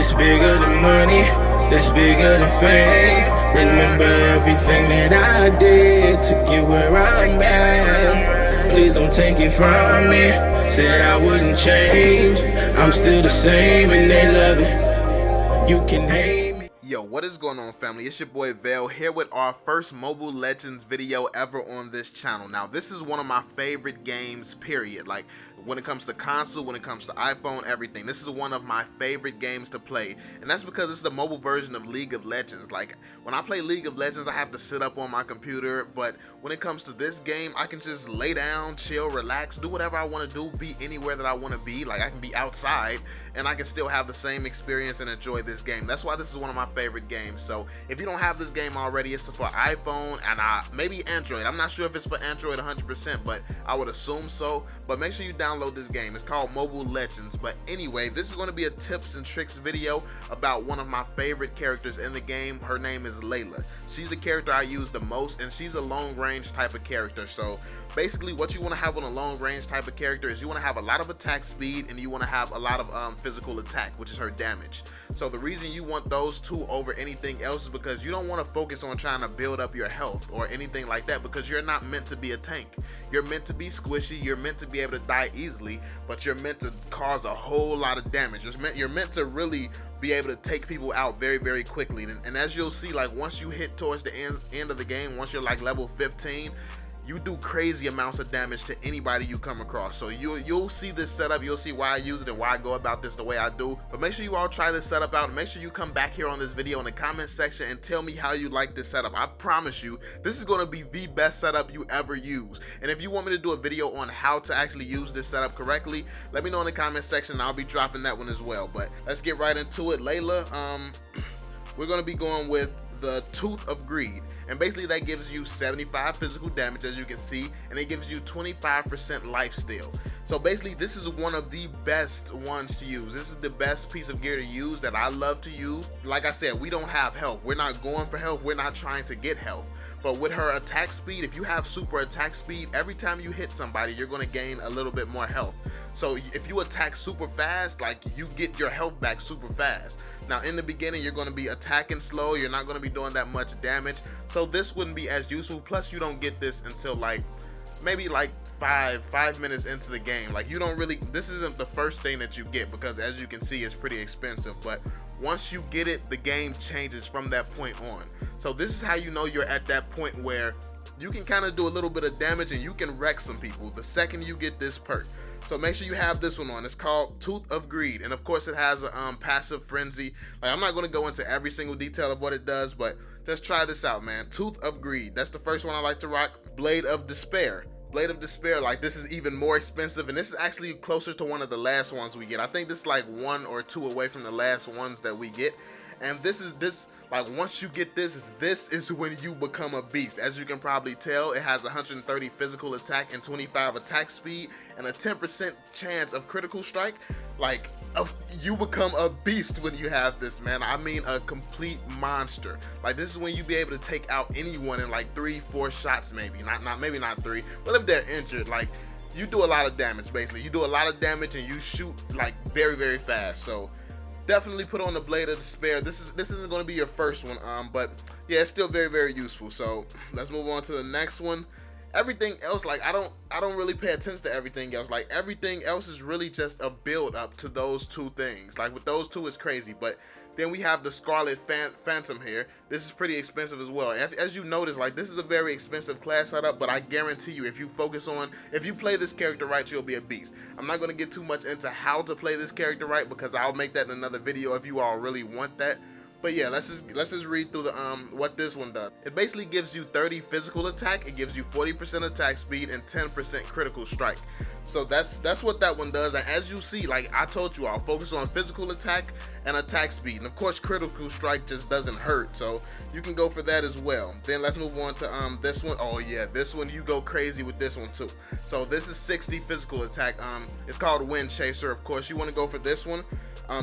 This bigger than money, this bigger than fame. Remember everything that I did to get where I'm at. Please don't take it from me. Said I wouldn't change. I'm still the same and they love it. You can hate me. Yo, what is going on, family? It's your boy VeLL here with our first Mobile Legends video ever on this channel. Now, this is one of my favorite games, period. Like, when it comes to console, when it comes to iPhone, everything. This is one of my favorite games to play, and that's because it's the mobile version of League of Legends. Like, when I play League of Legends, I have to sit up on my computer, but when it comes to this game, I can just lay down, chill, relax, do whatever I want to do, be anywhere that I want to be. Like, I can be outside, and I can still have the same experience and enjoy this game. That's why this is one of my favorite games. So if you don't have this game already, it's for iPhone and maybe Android. I'm not sure if it's for Android 100%, but I would assume so. But make sure you download this game. It's called Mobile Legends. But anyway, this is going to be a tips and tricks video about one of my favorite characters in the game. Her name is Layla. She's the character I use the most, and she's a long range type of character. So basically what you want to have on a long range type of character is you want to have a lot of attack speed and you want to have a lot of physical attack, which is her damage. So the reason you want those two over anything else is because you don't want to focus on trying to build up your health or anything like that, because you're not meant to be a tank. You're meant to be squishy, you're meant to be able to die easily, but you're meant to cause a whole lot of damage. You're meant to really be able to take people out very, very quickly. And as you'll see, like, once you hit towards the end of the game, once you're like level 15, you do crazy amounts of damage to anybody you come across. So you'll see this setup, you'll see why I use it and why I go about this the way I do. But make sure you all try this setup out, and make sure you come back here on this video in the comment section and tell me how you like this setup. I promise you, this is gonna be the best setup you ever use. And if you want me to do a video on how to actually use this setup correctly, let me know in the comment section, I'll be dropping that one as well. But let's get right into it. Layla, we're gonna be going with the Tooth of Greed, and basically that gives you 75 physical damage, as you can see, and it gives you 25% life steal. So basically this is one of the best ones to use. This is the best piece of gear to use that I love to use. Like I said, we don't have health, we're not going for health, we're not trying to get health. But with her attack speed, if you have super attack speed, every time you hit somebody, you're going to gain a little bit more health. So if you attack super fast, like, you get your health back super fast. Now in the beginning, you're going to be attacking slow, you're not going to be doing that much damage, so this wouldn't be as useful. Plus you don't get this until like maybe like five minutes into the game. Like, you don't really, this isn't the first thing that you get, because as you can see, it's pretty expensive. But once you get it, the game changes from that point on. So this is how you know you're at that point where you can kind of do a little bit of damage and you can wreck some people the second you get this perk. So make sure you have this one on. It's called Tooth of Greed, and of course it has a passive frenzy. Like, I'm not going to go into every single detail of what it does, but just try this out, man. Tooth of Greed, that's the first one I like to rock. Blade of Despair. Blade of Despair, like, this is even more expensive, and this is actually closer to one of the last ones we get. I think this is like 1 or 2 away from the last ones that we get. And this like, once you get this is when you become a beast. As you can probably tell, it has 130 physical attack and 25 attack speed and a 10% chance of critical strike. Like, you become a beast when you have this, man. I mean, a complete monster. Like, this is when you be able to take out anyone in like 3-4 shots, maybe maybe not 3, but if they're injured, like, you do a lot of damage. Basically, you do a lot of damage and you shoot like very, very fast. So definitely put on the Blade of Despair. This isn't going to be your first one, but yeah, it's still very, very useful. So let's move on to the next one. Everything else, like, I don't really pay attention to everything else. Like, everything else is really just a build up to those two things. Like, with those two, it's crazy. But then we have the Scarlet Phantom here. This is pretty expensive as well. As you notice, like, this is a very expensive class setup, but I guarantee you, if you play this character right, you'll be a beast. I'm not going to get too much into how to play this character right, because I'll make that in another video if you all really want that. But yeah, let's just read through the what this one does. It basically gives you 30 physical attack, it gives you 40% attack speed and 10% critical strike. So that's what that one does. And as you see, like I told you, I'll focus on physical attack and attack speed. And of course, critical strike just doesn't hurt, so you can go for that as well. Then let's move on to this one. Oh yeah, this one, you go crazy with this one too. So this is 60 physical attack. It's called Wind Chaser. Of course, you want to go for this one.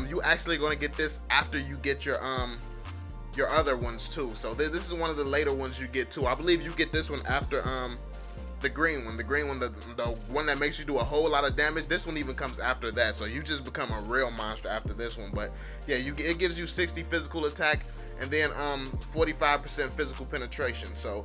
You actually going to get this after you get your other ones too. So this is one of the later ones you get too. I believe you get this one after The green one, the one that makes you do a whole lot of damage. This one even comes after that, so you just become a real monster after this one. But yeah, it gives you 60 physical attack and then 45% physical penetration. So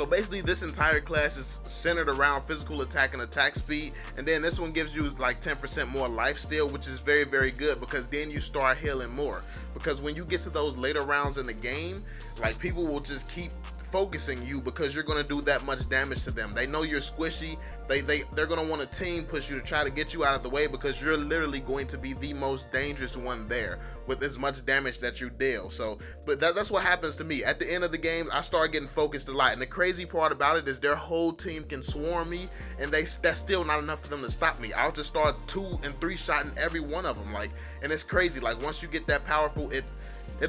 basically this entire class is centered around physical attack and attack speed, and then this one gives you like 10% more life steal, which is very, very good, because then you start healing more. Because when you get to those later rounds in the game, like, people will just keep focusing you because you're going to do that much damage to them. They know you're squishy. They're going to want to team push you to try to get you out of the way, because you're literally going to be the most dangerous one there with as much damage that you deal. So, but that's what happens to me. At the end of the game, I start getting focused a lot, and the crazy part about it is their whole team can swarm me, and that's still not enough for them to stop me. I'll just start 2 and 3 shotting every one of them, like, and it's crazy. Like, once you get that powerful, it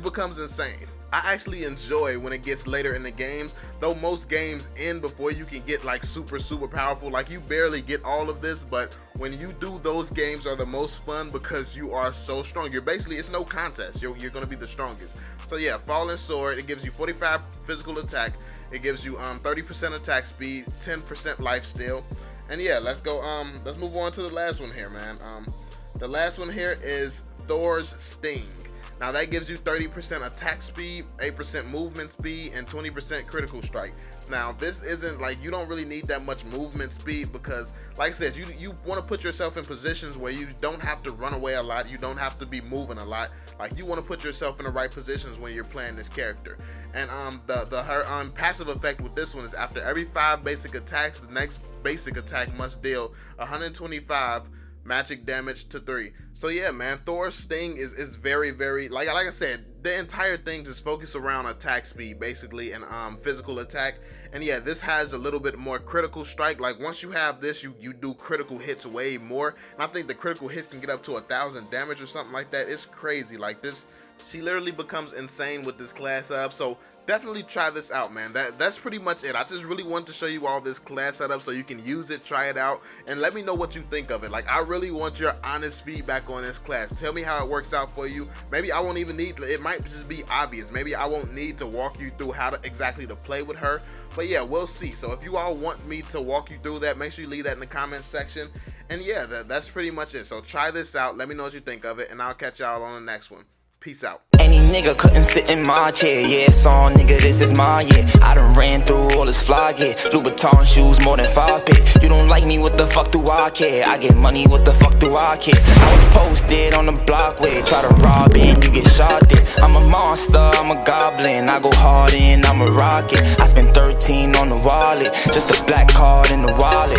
becomes insane. I actually enjoy when it gets later in the games, though most games end before you can get like super powerful. Like, you barely get all of this, but when you do, those games are the most fun because you are so strong. You're basically, it's no contest. You're gonna be the strongest. So yeah, Falling Sword, it gives you 45 physical attack, it gives you 30% attack speed, 10% life steal, and yeah, let's go. Let's move on to the last one here, man. The last one here is Thor's Sting. Now that gives you 30% attack speed, 8% movement speed, and 20% critical strike. Now this isn't like, you don't really need that much movement speed, because like I said, you want to put yourself in positions where you don't have to run away a lot, you don't have to be moving a lot. Like, you want to put yourself in the right positions when you're playing this character. And her passive effect with this one is after every 5 basic attacks, the next basic attack must deal 125 magic damage to 3. So yeah, man, Thor's Sting is very, very, like I said, the entire thing just focuses around attack speed basically, and physical attack. And yeah, this has a little bit more critical strike. Like, once you have this, you do critical hits way more, and I think the critical hits can get up to 1,000 damage or something like that. It's crazy. Like, this, she literally becomes insane with this class up. So definitely try this out, man. That's pretty much it. I just really wanted to show you all this class setup so you can use it, try it out, and let me know what you think of it. Like, I really want your honest feedback on this class. Tell me how it works out for you. Maybe I won't even need, it might just be obvious. Maybe I won't need to walk you through how to exactly to play with her. But yeah, we'll see. So if you all want me to walk you through that, make sure you leave that in the comments section. And yeah, that's pretty much it. So try this out. Let me know what you think of it, and I'll catch y'all on the next one. Peace out. Any nigga couldn't sit in my chair. Yeah, it's on, nigga, this is my year. I done ran through all this fly gear. Louboutin shoes, more than 5 pair. You don't like me, what the fuck do I care? I get money, what the fuck do I care? I was posted on the block where try to rob and you get shot there. I'm a monster, I'm a goblin. I go hard in, I'm a rocket. I spent 13 on the wallet, just a black card in the wallet.